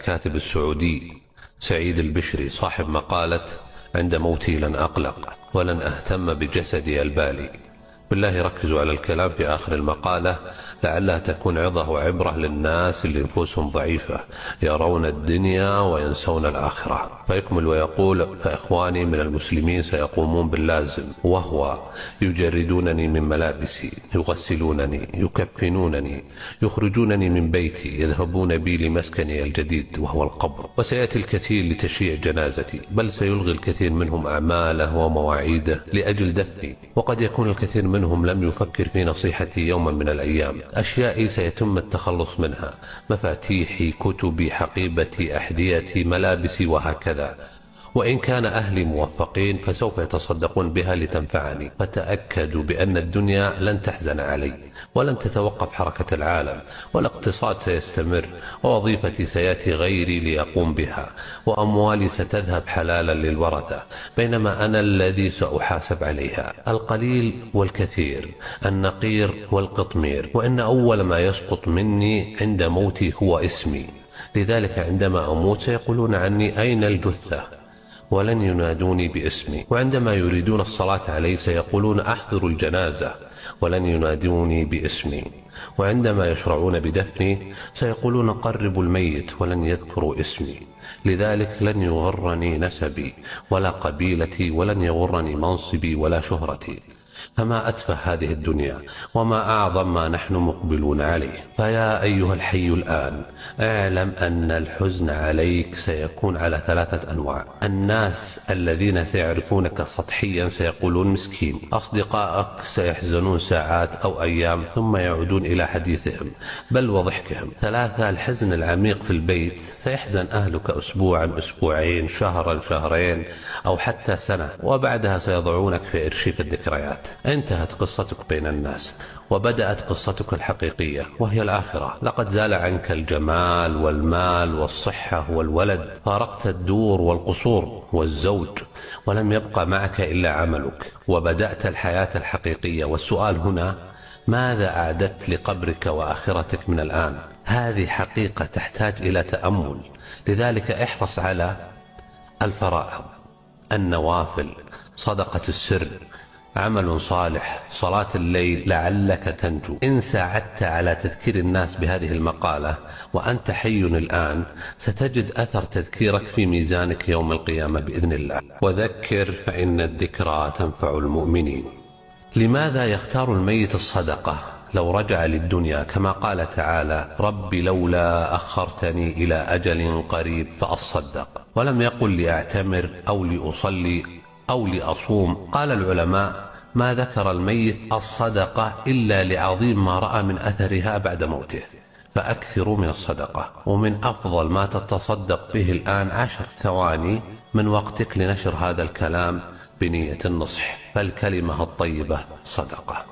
كاتب السعودي سعيد البشري صاحب مقالة عند موتي لن أقلق ولن أهتم بجسدي البالي. بالله ركزوا على الكلام في آخر المقالة لعلها تكون عظة وعبرة للناس اللي نفوسهم ضعيفة يرون الدنيا وينسون الآخرة. فيكمل ويقول: فإخواني من المسلمين سيقومون باللازم، وهو يجردونني من ملابسي، يغسلونني، يكفنونني، يخرجونني من بيتي، يذهبون بي لمسكني الجديد وهو القبر، وسيأتي الكثير لتشييع جنازتي، بل سيلغي الكثير منهم أعماله ومواعيده لأجل دفني، وقد يكون الكثير منهم لم يفكر في نصيحتي يوما من الأيام. أشيائي سيتم التخلص منها، مفاتيحي، كتبي، حقيبتي، أحذيتي، ملابسي، وهكذا. وإن كان أهلي موفقين فسوف يتصدقون بها لتنفعني. فتأكدوا بأن الدنيا لن تحزن علي، ولن تتوقف حركة العالم، والاقتصاد سيستمر، ووظيفتي سيأتي غيري ليقوم بها، وأموالي ستذهب حلالا للورثة، بينما أنا الذي سأحاسب عليها. القليل والكثير، النقير والقطمير، وإن أول ما يسقط مني عند موتي هو اسمي. لذلك عندما أموت سيقولون عني: أين الجثة؟ ولن ينادوني باسمي. وعندما يريدون الصلاة علي سيقولون: أحضروا الجنازة، ولن ينادوني باسمي. وعندما يشرعون بدفني سيقولون: قربوا الميت، ولن يذكروا اسمي. لذلك لن يغرني نسبي ولا قبيلتي، ولن يغرني منصبي ولا شهرتي. فما أتفه هذه الدنيا، وما أعظم ما نحن مقبلون عليه. فيا أيها الحي الآن، اعلم أن الحزن عليك سيكون على 3 أنواع. الناس الذين سيعرفونك سطحيا سيقولون: مسكين. أصدقائك سيحزنون ساعات أو أيام ثم يعودون إلى حديثهم بل وضحكهم. 3 الحزن العميق في البيت، سيحزن أهلك أسبوعا، أسبوعين، شهرا، شهرين، أو حتى سنة، وبعدها سيضعونك في إرشيف الذكريات. انتهت قصتك بين الناس، وبدأت قصتك الحقيقية وهي الآخرة. لقد زال عنك الجمال والمال والصحة والولد، فارقت الدور والقصور والزوج، ولم يبقى معك إلا عملك، وبدأت الحياة الحقيقية. والسؤال هنا: ماذا أعددت لقبرك وآخرتك من الآن؟ هذه حقيقة تحتاج إلى تأمل. لذلك احرص على الفرائض، النوافل، صدقة السر، عمل صالح، صلاة الليل، لعلك تنجو. إن ساعدت على تذكير الناس بهذه المقالة وأنت حي الآن، ستجد أثر تذكيرك في ميزانك يوم القيامة بإذن الله. وذكر فإن الذكرى تنفع المؤمنين. لماذا يختار الميت الصدقة لو رجع للدنيا؟ كما قال تعالى: رب لولا أخرتني إلى أجل قريب فأصدق. ولم يقل لأعتمر أو لأصلي أو لأصوم. قال العلماء: ما ذكر الميت الصدقة إلا لعظيم ما رأى من أثرها بعد موته. فأكثروا من الصدقة. ومن أفضل ما تتصدق به الآن 10 ثواني من وقتك لنشر هذا الكلام بنية النصح، فالكلمة الطيبة صدقة.